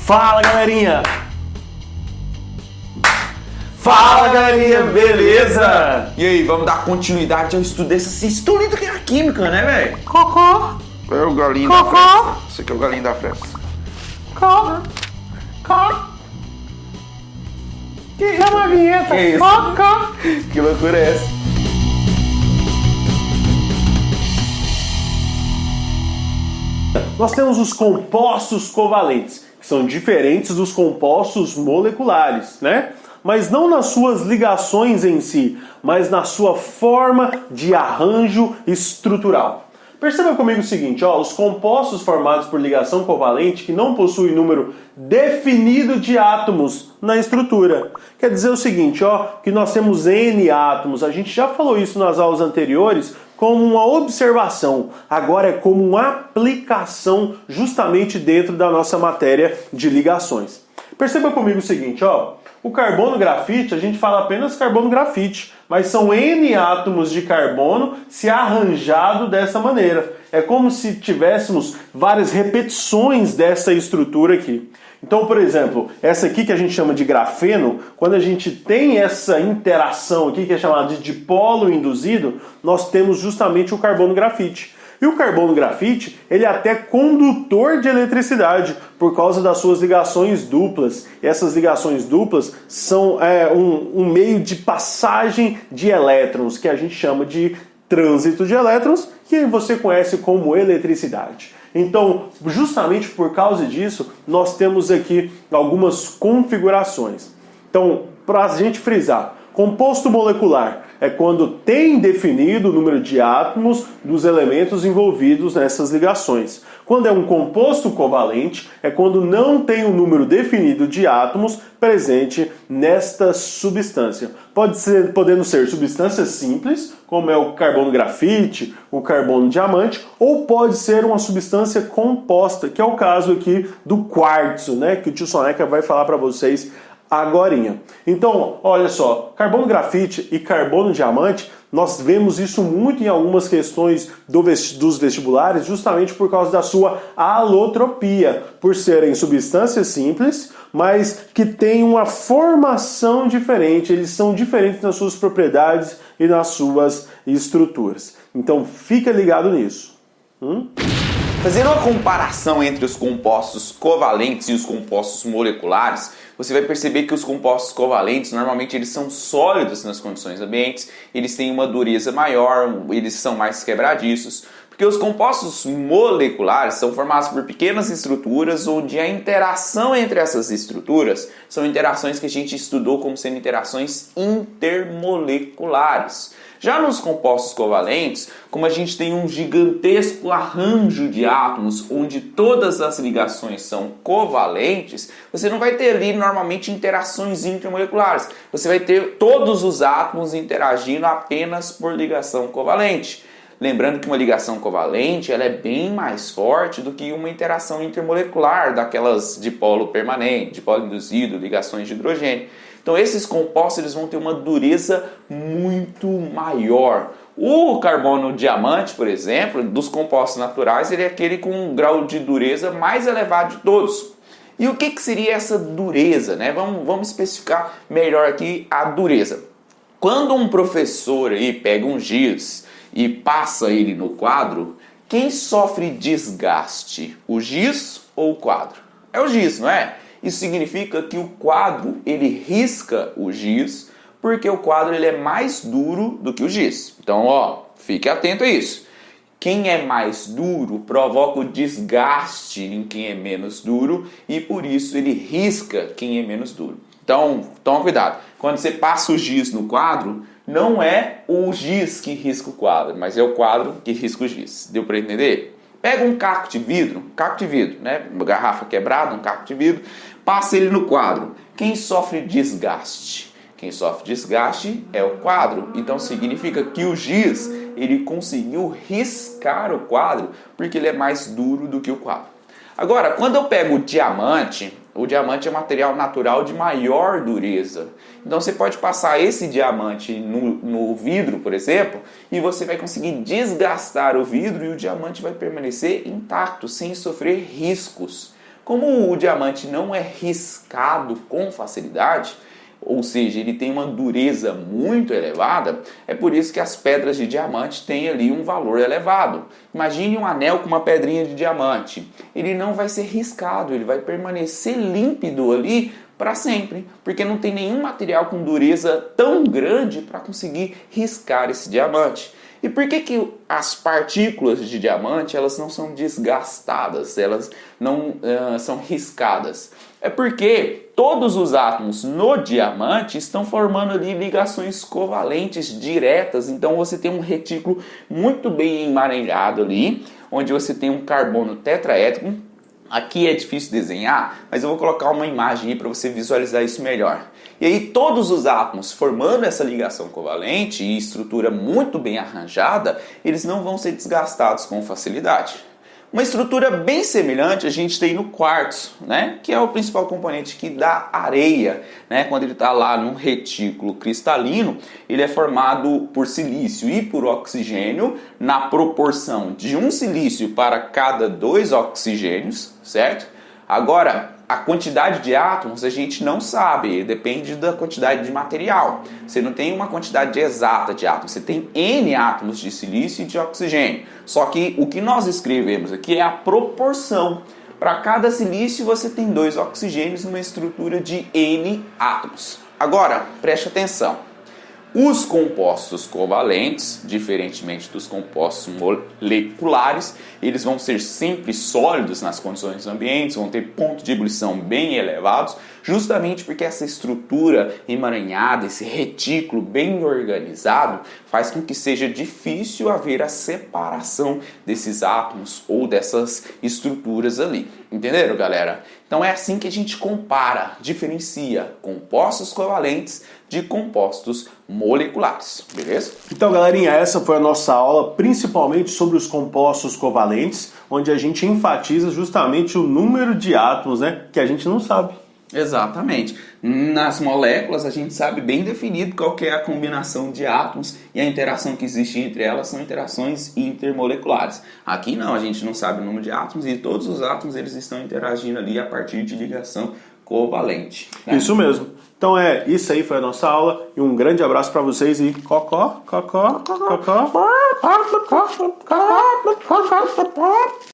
Fala, galerinha! Fala, galerinha, beleza? E aí, vamos dar continuidade ao estudo dessa ciência que é a química, né, velho? Cocô! É o galinho da fresta. Esse aqui é o galinho da fresta. Cocô! Que chama a vinheta? Que isso? Cocô! Que loucura é essa? Nós temos os compostos covalentes, que são diferentes dos compostos moleculares, né? Mas não nas suas ligações em si, mas na sua forma de arranjo estrutural. Perceba comigo o seguinte, os compostos formados por ligação covalente que não possuem número definido de átomos na estrutura. Quer dizer o seguinte, que nós temos N átomos, a gente já falou isso nas aulas anteriores, como uma observação, agora é como uma aplicação justamente dentro da nossa matéria de ligações. Perceba comigo o seguinte, o carbono grafite, a gente fala apenas carbono grafite, mas são N átomos de carbono se arranjado dessa maneira. É como se tivéssemos várias repetições dessa estrutura aqui. Então, por exemplo, essa aqui que a gente chama de grafeno, quando a gente tem essa interação aqui, que é chamada de dipolo induzido, nós temos justamente o carbono grafite. E o carbono grafite, ele é até condutor de eletricidade, por causa das suas ligações duplas. E essas ligações duplas são um meio de passagem de elétrons, que a gente chama de trânsito de elétrons, que você conhece como eletricidade. Então, justamente por causa disso, nós temos aqui algumas configurações. Então, para a gente frisar, composto molecular é quando tem definido o número de átomos dos elementos envolvidos nessas ligações. Quando é um composto covalente, é quando não tem um número definido de átomos presente nesta substância. Podendo ser substâncias simples, como é o carbono grafite, o carbono diamante, ou pode ser uma substância composta, que é o caso aqui do quartzo, né, que o tio Soneca vai falar para vocês agorinha. Então, olha só, carbono grafite e carbono diamante, nós vemos isso muito em algumas questões dos vestibulares, justamente por causa da sua alotropia, por serem substâncias simples, mas que têm uma formação diferente, eles são diferentes nas suas propriedades e nas suas estruturas. Então, fica ligado nisso. Fazendo uma comparação entre os compostos covalentes e os compostos moleculares, você vai perceber que os compostos covalentes, normalmente eles são sólidos nas condições ambientes, eles têm uma dureza maior, eles são mais quebradiços, porque os compostos moleculares são formados por pequenas estruturas, onde a interação entre essas estruturas são interações que a gente estudou como sendo interações intermoleculares. Já nos compostos covalentes, como a gente tem um gigantesco arranjo de átomos, onde todas as ligações são covalentes, você não vai ter ali normalmente interações intermoleculares. Você vai ter todos os átomos interagindo apenas por ligação covalente. Lembrando que uma ligação covalente ela é bem mais forte do que uma interação intermolecular, daquelas dipolo permanente, dipolo induzido, ligações de hidrogênio. Então esses compostos eles vão ter uma dureza muito maior. O carbono diamante, por exemplo, dos compostos naturais, ele é aquele com um grau de dureza mais elevado de todos. E o que seria essa dureza, né? Vamos especificar melhor aqui a dureza. Quando um professor aí pega um giz e passa ele no quadro, quem sofre desgaste? O giz ou o quadro? É o giz, não é? Isso significa que o quadro ele risca o giz, porque o quadro ele é mais duro do que o giz. Então, fique atento a isso. Quem é mais duro provoca o desgaste em quem é menos duro e por isso ele risca quem é menos duro. Então, toma cuidado. Quando você passa o giz no quadro, não é o giz que risca o quadro, mas é o quadro que risca o giz. Deu para entender? Pega um caco de vidro, né? Uma garrafa quebrada, um caco de vidro, passa ele no quadro. Quem sofre desgaste? Quem sofre desgaste é o quadro. Então significa que o giz ele conseguiu riscar o quadro porque ele é mais duro do que o quadro. Agora, quando eu pego o diamante é material natural de maior dureza. Então você pode passar esse diamante no vidro, por exemplo, e você vai conseguir desgastar o vidro e o diamante vai permanecer intacto, sem sofrer riscos. Como o diamante não é riscado com facilidade, ou seja, ele tem uma dureza muito elevada, é por isso que as pedras de diamante têm ali um valor elevado. Imagine um anel com uma pedrinha de diamante. Ele não vai ser riscado, ele vai permanecer límpido ali para sempre, porque não tem nenhum material com dureza tão grande para conseguir riscar esse diamante. E por que as partículas de diamante elas não são desgastadas, elas não são riscadas? É porque todos os átomos no diamante estão formando ali ligações covalentes diretas, então você tem um retículo muito bem emaranhado ali, onde você tem um carbono tetraédrico. Aqui é difícil desenhar, mas eu vou colocar uma imagem aí para você visualizar isso melhor. E aí todos os átomos formando essa ligação covalente e estrutura muito bem arranjada, eles não vão ser desgastados com facilidade. Uma estrutura bem semelhante a gente tem no quartzo, né? Que é o principal componente aqui da areia, né? Quando ele está lá num retículo cristalino, ele é formado por silício e por oxigênio na proporção de um silício para cada 2 oxigênios, certo? Agora, a quantidade de átomos a gente não sabe, depende da quantidade de material. Você não tem uma quantidade exata de átomos, você tem N átomos de silício e de oxigênio. Só que o que nós escrevemos aqui é a proporção. Para cada silício você tem 2 oxigênios numa estrutura de N átomos. Agora, preste atenção. Os compostos covalentes, diferentemente dos compostos moleculares, eles vão ser sempre sólidos nas condições ambientes, vão ter pontos de ebulição bem elevados, justamente porque essa estrutura emaranhada, esse retículo bem organizado, faz com que seja difícil haver a separação desses átomos ou dessas estruturas ali. Entenderam, galera? Então é assim que a gente compara, diferencia compostos covalentes de compostos moleculares, beleza? Então, galerinha, essa foi a nossa aula, principalmente sobre os compostos covalentes, onde a gente enfatiza justamente o número de átomos, né, que a gente não sabe. Exatamente. Nas moléculas a gente sabe bem definido qual que é a combinação de átomos e a interação que existe entre elas são interações intermoleculares. Aqui não, a gente não sabe o número de átomos e todos os átomos eles estão interagindo ali a partir de ligação covalente. Né? Isso mesmo. Então isso aí foi a nossa aula e um grande abraço para vocês e cocó.